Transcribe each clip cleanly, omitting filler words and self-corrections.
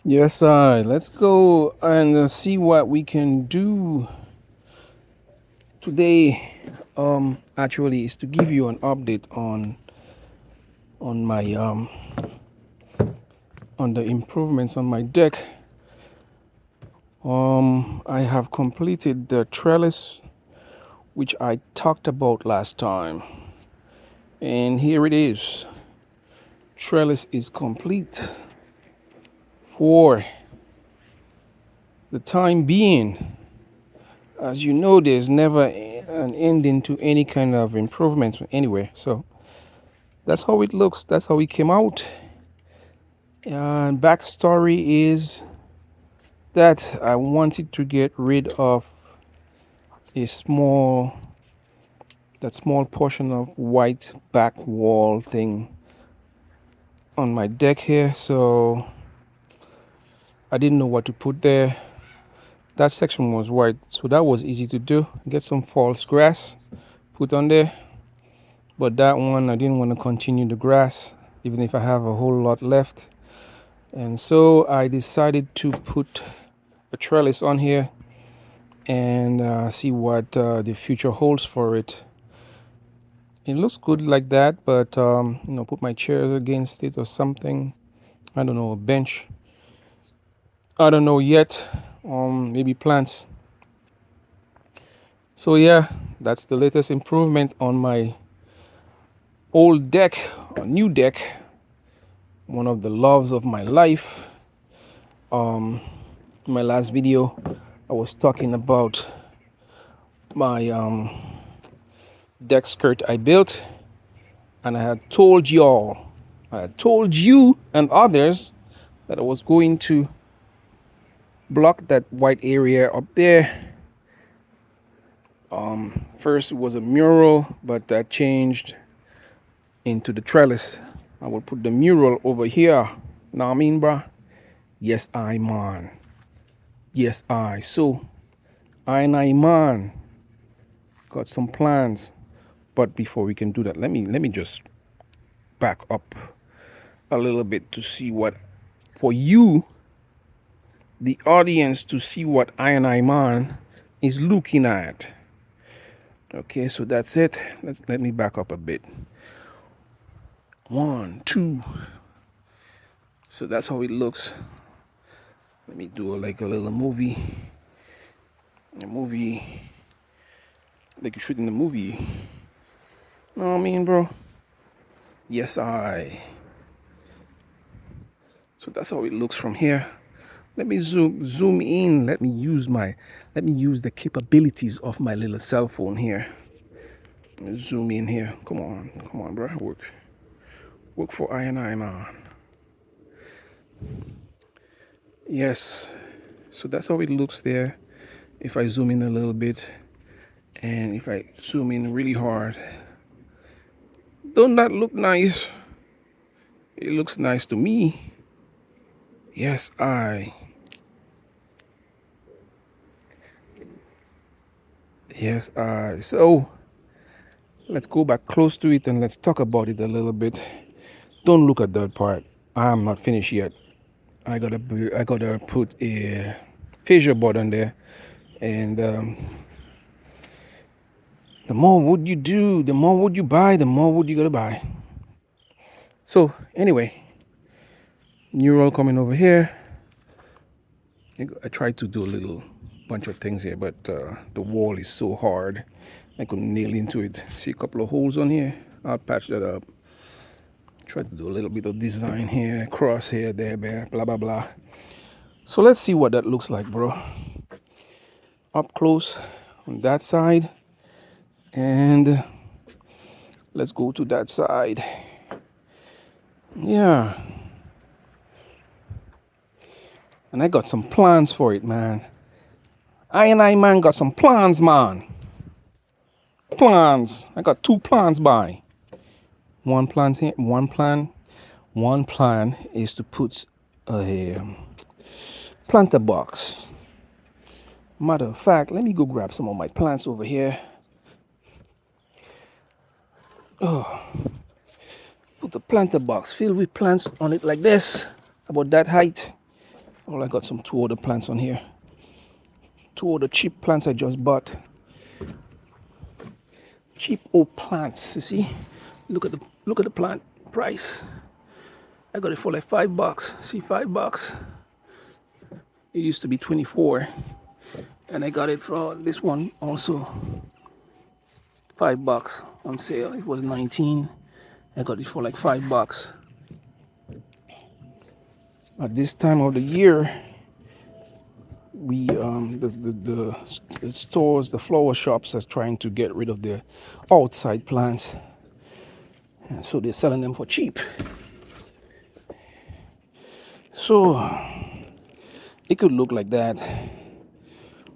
Yes, let's go and see what we can do today. Actually, is to give you an update on my on the improvements on my deck. I have completed the trellis, which I talked about last time, and here it is. Trellis is complete for the time being. As you know, there's never an ending to any kind of improvements anywhere. So that's how it looks. That's how it came out. And backstory is that I wanted to get rid of a small portion of white back wall thing on my deck here. So I didn't know what to put there. That section was white, so that was easy to do. Get some false grass, put on there. But that one, I didn't want to continue the grass, even if I have a whole lot left. And so I decided to put a trellis on here and see what the future holds for it. It looks good like that, but put my chairs against it or something. I don't know, a bench. I don't know yet. Maybe plants. So yeah, that's the latest improvement on my old deck, a new deck. One of the loves of my life. In my last video, I was talking about my deck skirt I built, and I had told you and others that I was going to block that white area up there. First it was a mural, but that changed into the trellis. I will put the mural over here. Know what I mean, bruh? Yes, I man. Yes, I. So, I man got some plans. But before we can do that, let me just back up a little bit to see what, for you, the audience, to see what I man is looking at. Okay, so that's it. Let me back up a bit. One, two. So that's how it looks. Let me do like a little movie. A movie like you shoot in the movie. Know what I mean, bro? Yes, I. So that's how it looks from here. Let me zoom in. Let me use the capabilities of my little cell phone here. Let me zoom in here. Come on, bro. Work for I and I, man. Yes. So that's how it looks there. If I zoom in a little bit, and if I zoom in really hard, don't that look nice? It looks nice to me. Yes, I. Yes, I. So let's go back close to it and let's talk about it a little bit. Don't look at that part. I'm not finished yet. I gotta put a fascia board on there, and the more wood you do, the more wood you buy, the more wood you gotta buy. So anyway, new roll coming over here. I tried to do a little bunch of things here, but the wall is so hard I couldn't nail into it. See a couple of holes on here. I'll patch that up. Try to do a little bit of design here, cross here, there, blah blah blah. So let's see what that looks like, bro. Up close on that side, and let's go to that side. Yeah. And I got some plans for it, man. I man got some plans, man. Plans. I got two plans by. One plan here, one plan is to put a planter box. Matter of fact, let me go grab some of my plants over here. Oh, put the planter box filled with plants on it like this, about that height. I got some 2 other plants on here. 2 other cheap plants I just bought. Cheap old plants, you see? Look at the plant price. I got it for like $5. See, $5. It used to be 24, and I got it for this one also. $5 on sale. It was 19. I got it for like $5. At this time of the year, we the stores, the flower shops are trying to get rid of their outside plants, and so they're selling them for cheap. So it could look like that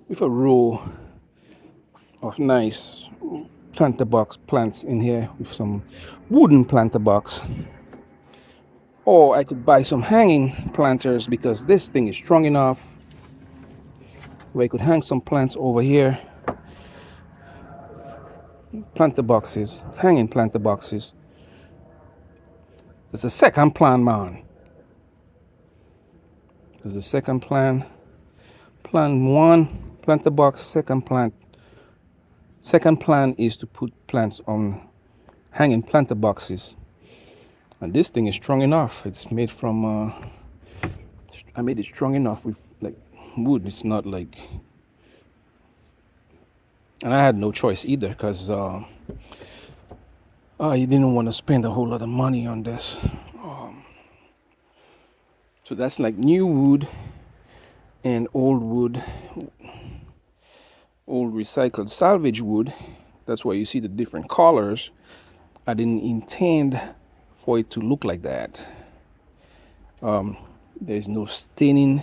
with a row of nice planter box plants in here with some wooden planter box. Or I could buy some hanging planters because this thing is strong enough where I could hang some plants over here. Planter boxes, hanging planter boxes. There's a second plan, man. There's a second plan. Plan 1, planter box. Second plan is to put plants on hanging planter boxes. And this thing is strong enough. It's made from, I made it strong enough with like wood. It's not like, and I had no choice either because I didn't want to spend a whole lot of money on this. So that's like new wood and old wood, old recycled salvage wood. That's why you see the different colors. I didn't intend for it to look like that. There's no staining,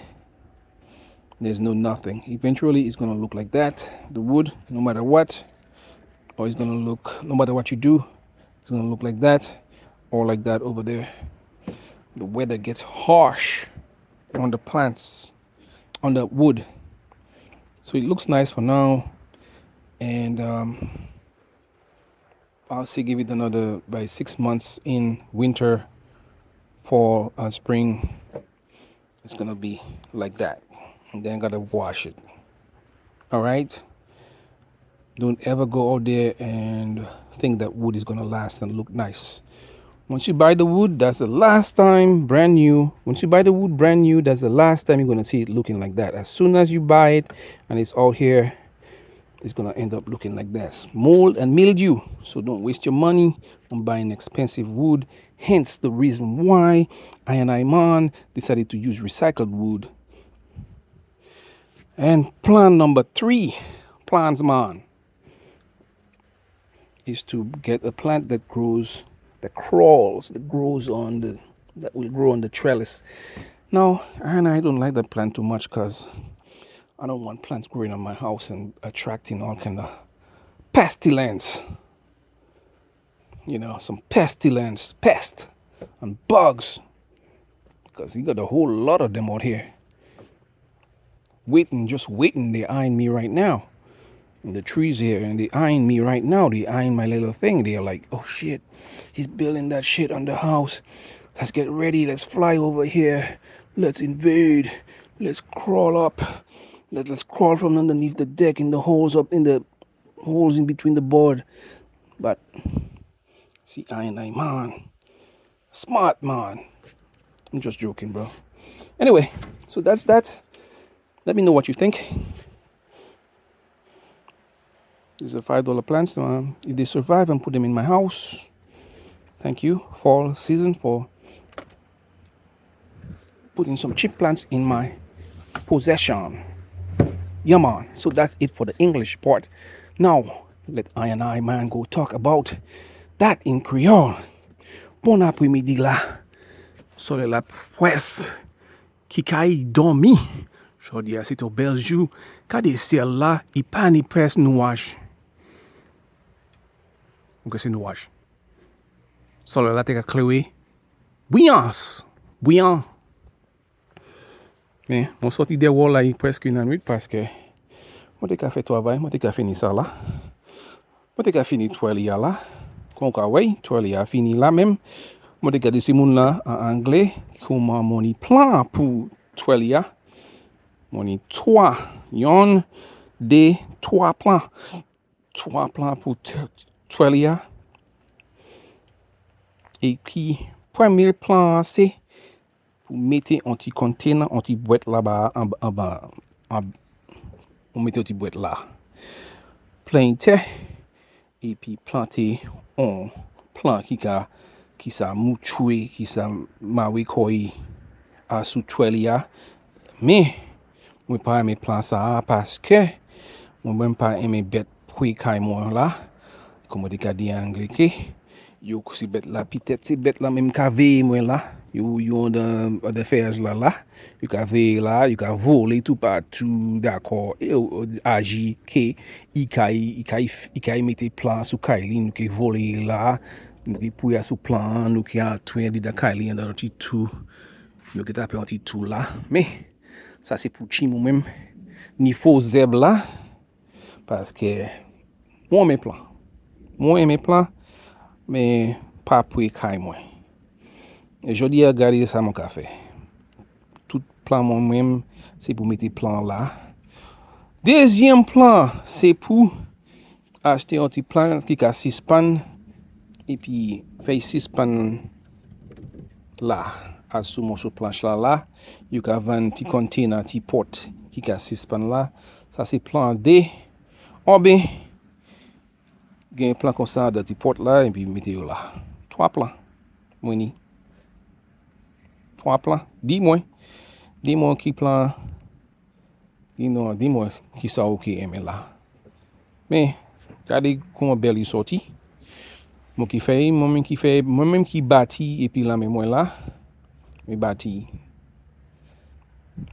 there's no nothing. Eventually it's gonna look like that, the wood, no matter what. Or it's gonna look, no matter what you do, it's gonna look like that or like that over there. The weather gets harsh on the plants, on the wood, so it looks nice for now. And I'll say give it another by 6 months in winter, fall, and spring. It's gonna be like that, and then gotta wash it. All right, don't ever go out there and think that wood is gonna last and look nice. Once you buy the wood, that's the last time, brand new. Once you buy the wood brand new, that's the last time you're gonna see it looking like that. As soon as you buy it and it's out here, it's gonna end up looking like this, mold and mildew. So don't waste your money on buying expensive wood. Hence the reason why I and Mwen decided to use recycled wood. And plan number 3, plans, man, is to get a plant that grows, that will grow on the trellis. Now, I don't like that plant too much because I don't want plants growing on my house and attracting all kind of pestilence. You know, some pestilence, pest and bugs, because you got a whole lot of them out here just waiting. They're eyeing me right now in the trees here, and they're eyeing me right now. They're eyeing my little thing. They're like, oh shit, he's building that shit on the house. Let's get ready. Let's fly over here. Let's invade. Let's crawl up. Let's crawl from underneath the deck in the holes in between the board. But see, I man, smart man. I'm just joking, bro. Anyway, so that's that. Let me know what you think. These are $5 plants. If they survive, and put them in my house. Thank you, fall season, for putting some cheap plants in my possession. Yeah, man. So that's it for the English part. Now, let I man go talk about that in Creole. Bon après-midi là. Soleil la pues. Qui caille dormi. Jodi a c'est au bel jour. Kade ciel là, il pas ni pes nuage. Ou c'est nuage. Soleil la te ka cloué. Bouillant. Mais mon sorti de wall là presque une nuit parce que moi te ka fait travail, moi te ka fini ça là. Moi te ka fini treli-a là. Kon ka ouais, treli-a fini là même. Moi te ka de ces moun là en anglais comment moni plan pour treli-a. Mwen ni 3. Yon, 2, 3 plan. 3 plan pour treli-a. Et puis, premier plan, c'est pour mettre un petit container, un petit boîte là-bas, en bas. On met un petit boîte là. Plein terre. Et puis, planter un plan qui sa mouchoué, qui sa mawe koi à sous treli-a. Mais, moi pas aimer plan ça parce que moi même pas aimer bête pour kay moi là. Comme on dit en anglais que yo si bête là peut-être c'est bête là même ka veille moi là. Yo de affairs là. You ka veille là, you ka voler tout partout d'accord et agir que il kay mettre plan sous kay nous qui voler là. Nous qui pour sous plan, nous qui a tué de kay dans petit tout. Nous qui taper un petit tout là. Mais ça c'est pour chi moi-même. Ni faux zeb là. Parce que moi mes plans. Moi mes plans. Mais pas pour écailler moi. Et je dis à regarder ça mon café. Tout plan moi-même, c'est pour mettre plan là. Deuxième plan, c'est pour acheter un petit plan qui a 6 pannes. Et puis faire 6 pannes là. À sous mon planche là. Il y a un petit container, un petit porte qui a 6 pannes là. Ça c'est plan D. Ou bien, il y a un plan comme ça, de petit porte là, et puis mettez là. 3 plans. Moi, 3 plans. Dis-moi qui plan. Dis-moi qui ça ok aimé là. Mais, regardez comment belle il sorti. Moi même qui bati, et puis là, mais moi là, mais bati.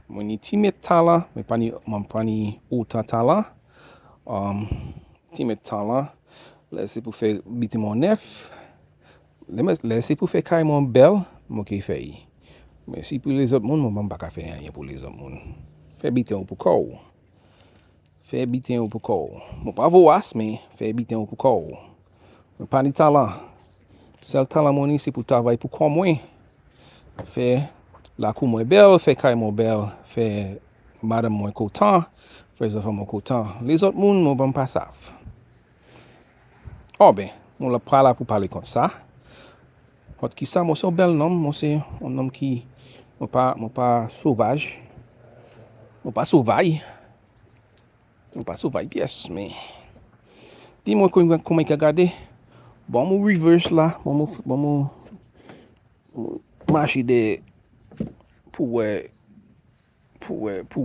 Moi, ni ti métal là, mais pas ni autant là. Ti métal là. Là, c'est pour faire biter mon neuf. Là, c'est pour faire carrément belle, moi qui fais. Mais si pour les autres, moi, je ne peux pas faire rien pour les autres. Faire biter un peu corps. Faire biter un peu corps. Je ne pas voir, mais faire biter un peu corps. Je pas de talent. Seul talent, c'est pour travailler pour quoi moi. Faire la cour moins belle, faire carrément belle, faire madame moins content, faire les enfants moins content. Les autres, je ne peux pas ça. Oh ben, on l'a pas là pour parler comme ça. Qui ça, moi c'est un bel nom, moi c'est un homme qui moi pas sauvage. Moi pas sauvage. Moi pas sauvage pièce, mais dis-moi comment il a gardé. Bon mon reverse là, bon marcher de pour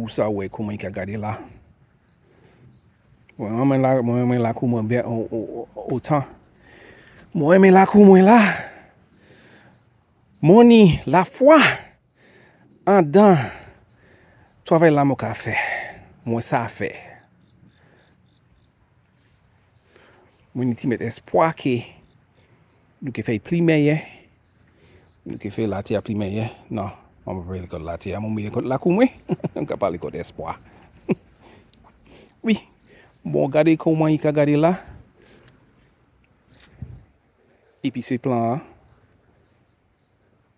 ça ouais comment il a gardé là. Moi là comment bien autant. Moi là comment là. Moni, la foi, en dedans, travail là, mon café. Moi, ça fait. Moi, je mets espoir que nous qui fait plus meilleur, nous qui fait la terre plus meilleur. Non, on va pas parler de la terre, on va parler de la coume. On va parler d'espoir. Oui, bon, regardez comment il a gardé là. Et puis, c'est plan.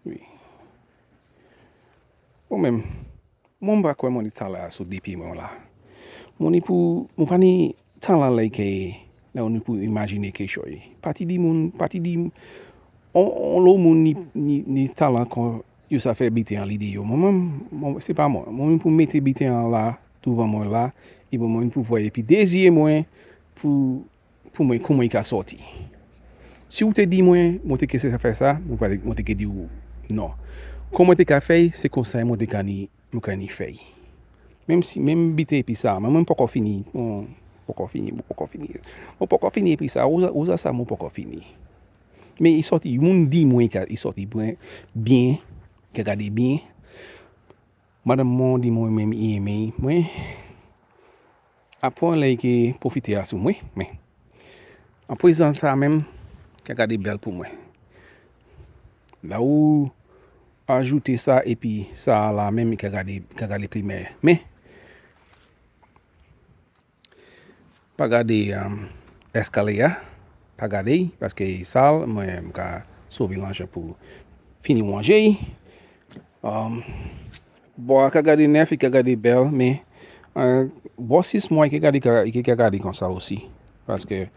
Oui. Moi-même, moi, je ne sais pas comment il là sur des pieds là. Moi, je pas ni temps là que là on peut imaginer quelque chose. Parti di on l'eau ni talent quand yo ça fait biter en l'idée yo. Moi c'est pas moi. Moi pour mettre biter en là devant moi là et moi pour voir et puis désir moi pour moi comment il a sorti. Si vous te dit moi te que ça fait ça, moi te que dit non. Comment te qu'a fait c'est comme ça moi te cani fait. Même biter puis ça, même pas encore fini. Pas encore fini puis ça, ou ça mon pas encore fini. Mais il sorti, le monde dit moi qu'il sorti bien, qu'il regarde bien. Madame mon dit moi même aimé moi. Après là que profiter à moi, mais en présent ça même qu'il regarde belle pour moi. Là où ajouter ça et puis ça là même qu'il regarde primaire. Mais pas garder escalier, pas garder parce que ça, moi, je sauver l'argent pour finir manger. Bon, il a neuf, il a belle, mais bon, 6 mois, il a comme ça aussi. Parce que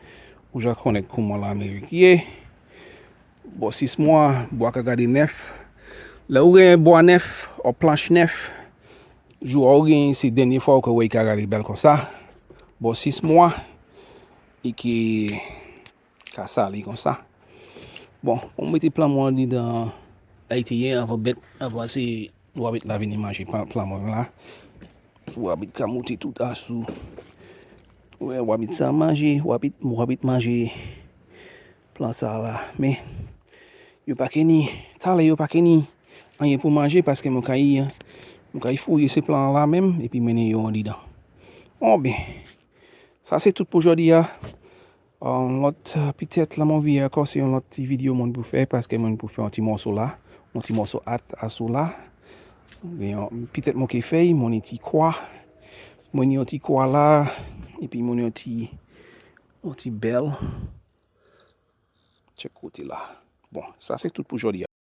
je connais comment l'Amérique est. Bon, 6 mois, bon, il a neuf. Là où il y a un bois neuf, ou planche neuf, je vois c'est la dernière fois que il a belle comme ça. Bon, 6 mois, il a salé comme ça. Bon, on mettait plein de monde dans Haïti, avant c'est, on va la venir manger plein de monde là. On va monter tout à sous. Ouais, on va ça manger, on va manger plein ça là. Mais, yo pas keni, tale yo pas keni, rien pour manger parce que mon cahier fouiller ces plans là même et puis mener yo en dedans. Bon ben, ça c'est tout pour aujourd'hui. Peut-être là mon vie encore c'est une autre vidéo mon pour faire parce que mon pour faire un petit morceau là, un petit morceau à sous là. Peut-être mon fait mon petit quoi, mon petit quoi là et puis mon petit belle. Check côté là. Bon, ça c'est tout pour aujourd'hui.